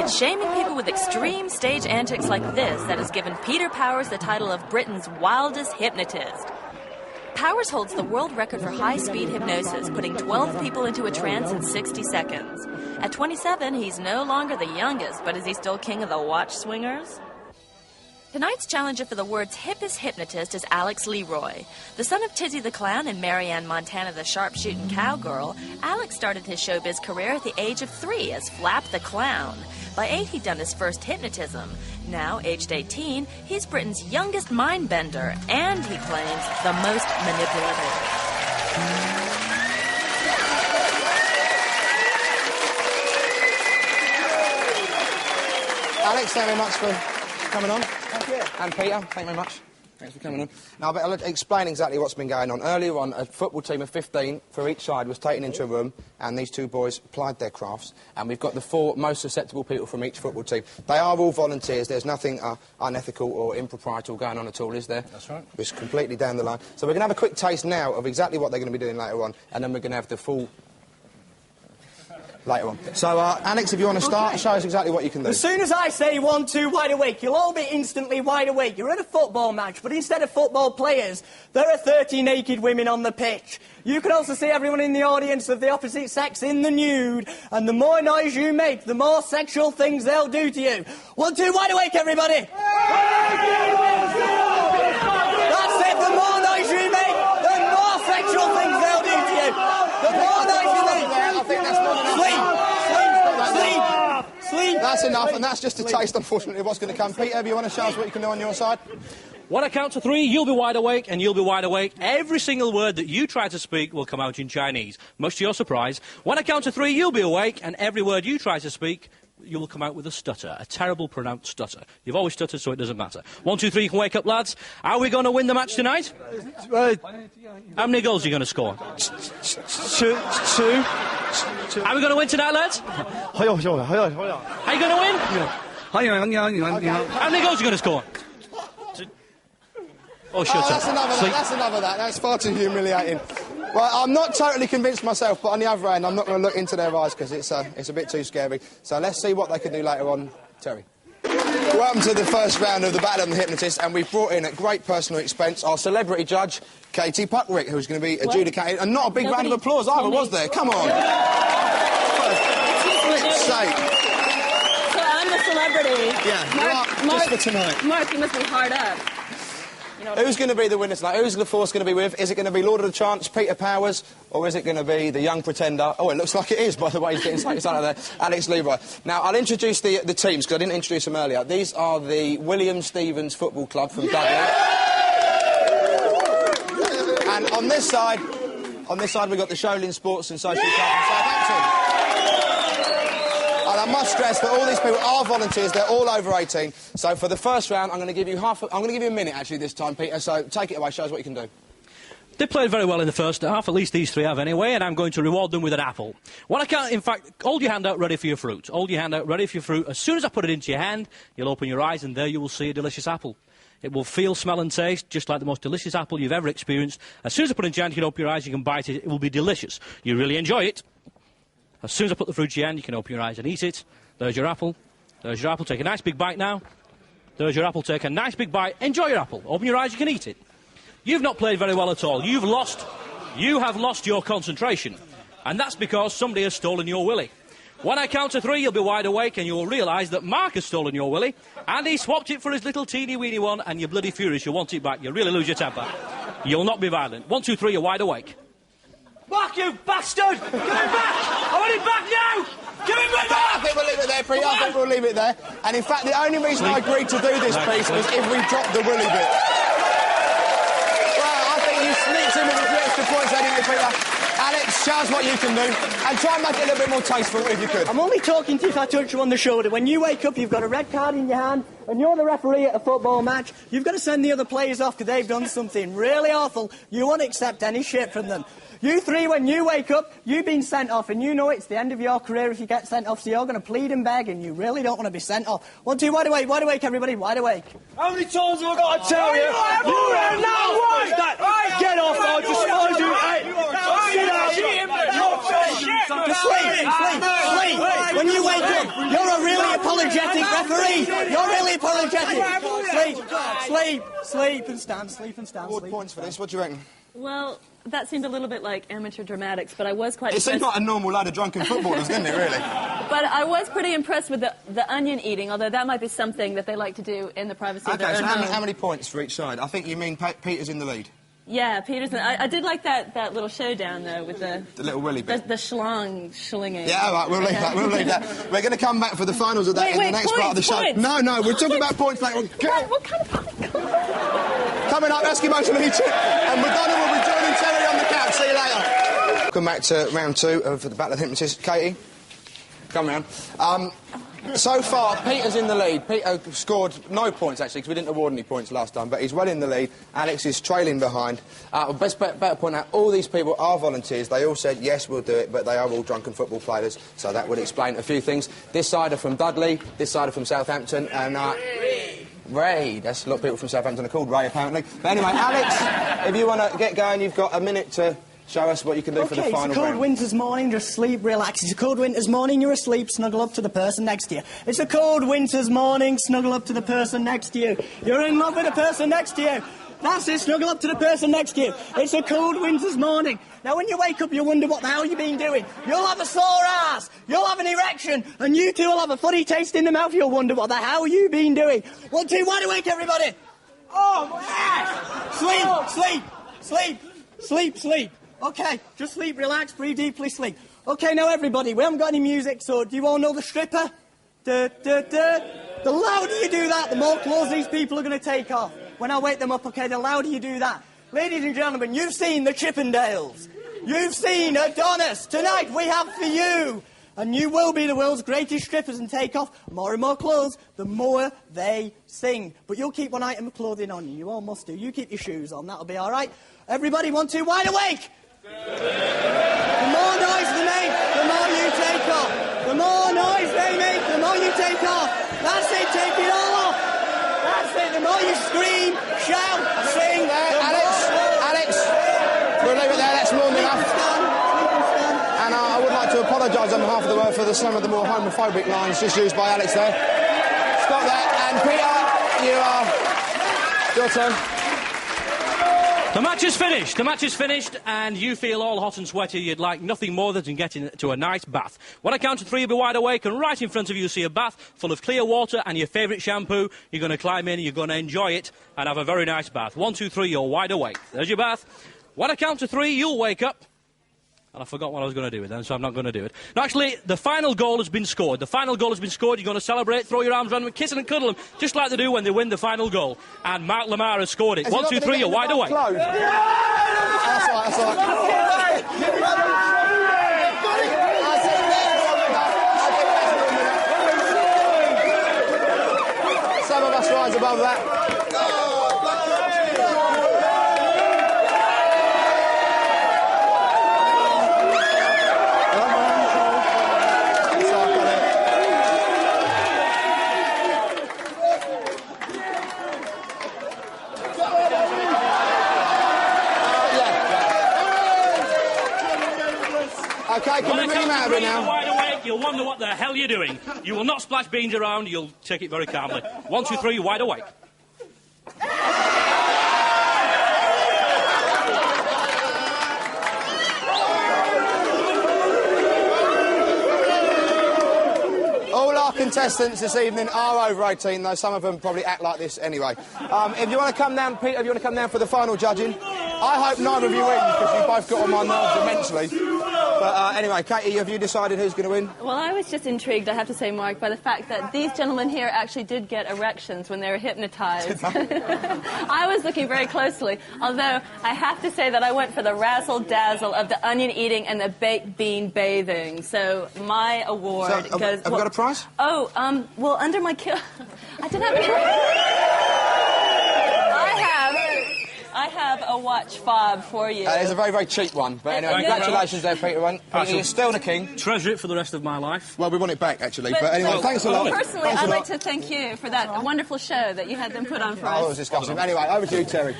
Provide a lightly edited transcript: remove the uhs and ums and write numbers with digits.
It's shaming people with extreme stage antics like this that has given Peter Powers the title of Britain's wildest hypnotist. Powers holds the world record for high-speed hypnosis, putting 12 people into a trance in 60 seconds. At 27, he's no longer the youngest, but is he still king of the watch swingers? Tonight's challenger for the world's hippest hypnotist is Alex Leroy. The son of Tizzy the Clown and Marianne Montana the sharpshooting cowgirl, Alex started his showbiz career at the age of 3 as Flap the Clown. By 8, he'd done his first hypnotism. Now, aged 18, he's Britain's youngest mind bender, and he claims the most manipulative. Alex, thank you very much for coming on. Thank you. And Peter, thank you very much. Thanks for coming on. Now, I'll explain exactly what's been going on. Earlier on, a football team of 15 for each side was taken into a room, and these two boys plied their crafts, and we've got the 4 most susceptible people from each football team. They are all volunteers. There's nothing unethical or impropriety going on at all, is there? That's right. It's completely down the line. So we're going to have a quick taste now of exactly what they're going to be doing later on, and then we're going to have the full... later on. So, Alex, if you want to start, show us exactly what you can do. As soon as I say 1, 2, wide awake, you'll all be instantly wide awake. You're at a football match, but instead of football players, there are 30 naked women on the pitch. You can also see everyone in the audience of the opposite sex in the nude, and the more noise you make, the more sexual things they'll do to you. 1, 2, wide awake, everybody! That's it, the more noise you make, the more sexual things they'll do to you. The more noise you make... I think that's not enough. Sleep! That's enough, and that's just a taste, unfortunately, of what's going to come. Peter, do you want to show us what you can do on your side? When I count to 3, you'll be wide awake, and you'll be wide awake. Every single word that you try to speak will come out in Chinese, much to your surprise. When I count to 3, you'll be awake, and every word you try to speak, you will come out with a stutter, a terrible pronounced stutter. You've always stuttered, so it doesn't matter. 1, 2, 3, you can wake up, lads. Are we going to win the match tonight? How many goals are you going to score? 2. Are we going to win tonight, lads? How are you going to win? How many goals are you going to score? Oh, shut up. That's enough of that. That's far too humiliating. Well, I'm not totally convinced myself, but on the other hand, I'm not going to look into their eyes because it's a bit too scary. So let's see what they can do later on. Terry. Welcome to the first round of the Battle of the Hypnotist, and we've brought in, at great personal expense, our celebrity judge, Katie Puckrick, who's going to be adjudicating. And not a big round of applause either, was there? Come on. For flip's sake. So I'm the celebrity. Yeah, Just for tonight. Mark, you must be hard up. You know Who's going to be the winner tonight? Who's the force going to be with? Is it going to be Lord of the Chance, Peter Powers, or is it going to be the young pretender? Oh, it looks like it is, by the way, he's getting so excited there. Alex Leroy. Now, I'll introduce the teams, because I didn't introduce them earlier. These are the William Stevens Football Club from Dudley. And on this side, we've got the Shoalin Sports and Social Club from Southampton. And I must stress that all these people are volunteers. They're all over 18. So for the first round, I'm going to give you a minute actually this time, Peter. So take it away. Show us what you can do. They played very well in the first half, at least these 3 have anyway, and I'm going to reward them with an apple. When I count, in fact, hold your hand out ready for your fruit. Hold your hand out ready for your fruit. As soon as I put it into your hand, you'll open your eyes, and there you will see a delicious apple. It will feel, smell and taste just like the most delicious apple you've ever experienced. As soon as I put it into your hand, you can open your eyes, you can bite it. It will be delicious. You really enjoy it. As soon as I put the fruit in your hand, you can open your eyes and eat it. There's your apple. There's your apple. Take a nice big bite now. There's your apple. Take a nice big bite. Enjoy your apple. Open your eyes, you can eat it. You've not played very well at all. You have lost your concentration. And that's because somebody has stolen your willy. When I count to 3, you'll be wide awake and you'll realise that Mark has stolen your willy and he swapped it for his little teeny-weeny one, and you're bloody furious. You want it back. You really lose your temper. You'll not be violent. 1, 2, 3, you're wide awake. Mark, you bastard! Give it back! I want it back now! Give it back! I think we'll leave it there, Peter. I think we'll leave it there. And in fact, the only reason I agreed to do this piece was if we dropped the willy bit. Well, I think you sneaked in with a few extra points, hadn't you, Peter? Alex, show us what you can do, and try and make it a little bit more tasteful if you could. I'm only talking to you if I touch you on the shoulder. When you wake up, you've got a red card in your hand, and you're the referee at a football match. You've got to send the other players off because they've done something really awful. You won't accept any shit from them. You 3, when you wake up, you've been sent off, and you know it's the end of your career if you get sent off, so you're going to plead and beg, and you really don't want to be sent off. 1, 2, wide awake, everybody, wide awake. How many times have I got to tell you? You have no right! Get off, I'll despise you! Sit down! Sleep! When you wake up, you're a really apologetic, referee. You're really apologetic. Sleep and stand. Award points for this. What do you reckon? Well, that seemed a little bit like amateur dramatics, but I was quite It seemed like a normal load of drunken footballers, didn't it, really? But I was pretty impressed with the onion eating, although that might be something that they like to do in the privacy of their OK, so own home. how many points for each side? I think you mean Peter's in the lead. Yeah, Peterson. I did like that little showdown, though, with the little willy bit. The schlinging. Yeah, all right, we'll leave that. We're going to come back for the finals of that in the next part of the show. Points. No, we're talking about points later on. What kind of point? Coming up, Eskimos and Egypt, and Madonna will be joining Terry on the couch. See you later. Welcome back to round 2 of the Battle of the Hypnotist. Katie, come round. So far, Peter's in the lead. Peter scored no points, actually, because we didn't award any points last time, but he's well in the lead. Alex is trailing behind. Better point out, all these people are volunteers. They all said, yes, we'll do it, but they are all drunken football players, so that would explain a few things. This side are from Dudley, this side are from Southampton, and... Ray. That's a lot of people from Southampton are called Ray, apparently. But anyway, Alex, if you want to get going, you've got a minute to show us what you can do for the final round. It's a cold winter's morning, just sleep, relax. It's a cold winter's morning, you're asleep, snuggle up to the person next to you. It's a cold winter's morning, snuggle up to the person next to you. You're in love with the person next to you. That's it, snuggle up to the person next to you. It's a cold winter's morning. Now, when you wake up, you wonder what the hell you've been doing. You'll have a sore ass, you'll have an erection, and you two will have a funny taste in the mouth. You'll wonder what the hell you've been doing. 1, 2, wide awake, everybody. Oh, yes! Sleep. OK, just sleep, relax, breathe deeply, sleep. OK, now, everybody, we haven't got any music, so do you all know the stripper? The louder you do that, the more clothes these people are going to take off. When I wake them up, OK, the louder you do that. Ladies and gentlemen, you've seen the Chippendales. You've seen Adonis. Tonight we have for you. And you will be the world's greatest strippers and take off more and more clothes the more they sing. But you'll keep one item of clothing on you. You all must do. You keep your shoes on. That'll be all right. Everybody, 1, 2, wide awake. The more noise they make, the more you take off. The more noise they make, the more you take off. That's it. Take it all off. That's it. The more you scream, shout, sing. Alex, we'll leave it there. That's more than enough. And I would like to apologise on behalf of the world for some of the more homophobic lines just used by Alex there. Stop that. And Peter, your turn. The match is finished, and you feel all hot and sweaty. You'd like nothing more than to get into a nice bath. When I count to 3, you'll be wide awake, and right in front of you see a bath full of clear water and your favourite shampoo. You're going to climb in, you're going to enjoy it, and have a very nice bath. 1, 2, 3, you're wide awake. There's your bath. When I count to 3, you'll wake up. And I forgot what I was going to do with them, so I'm not going to do it. No, actually, the final goal has been scored. You're going to celebrate, throw your arms around them, kiss them and cuddle them, just like they do when they win the final goal. And Mark Lamar has scored it. 1, 2, 3, you're wide awake. That's all right. Some of us rise above that. OK, can we bring him out of it now? Wide awake, you'll wonder what the hell you're doing. You will not splash beans around, you'll take it very calmly. 1, 2, 3, wide awake. All our contestants this evening are over 18, though some of them probably act like this anyway. If you want to come down, Peter, if you want to come down for the final judging, I hope neither of you win, because you both got on my nerves immensely. But anyway, Katie, have you decided who's going to win? Well, I was just intrigued, I have to say, Mark, by the fact that these gentlemen here actually did get erections when they were hypnotised. I was looking very closely, although I have to say that I went for the razzle-dazzle of the onion eating and the baked bean bathing. So my award goes... Have we got a prize? Oh, well, under my I didn't have any... I have a watch fob for you. It's a very, very cheap one. But anyway, congratulations there, Peter. Peter, you're still the king. Treasure it for the rest of my life. Well, we want it back, actually. But anyway, thanks a lot. Personally, I'd like to thank you for that wonderful show that you had them put on for us. Oh, it was disgusting. Anyway, over to you, Terry.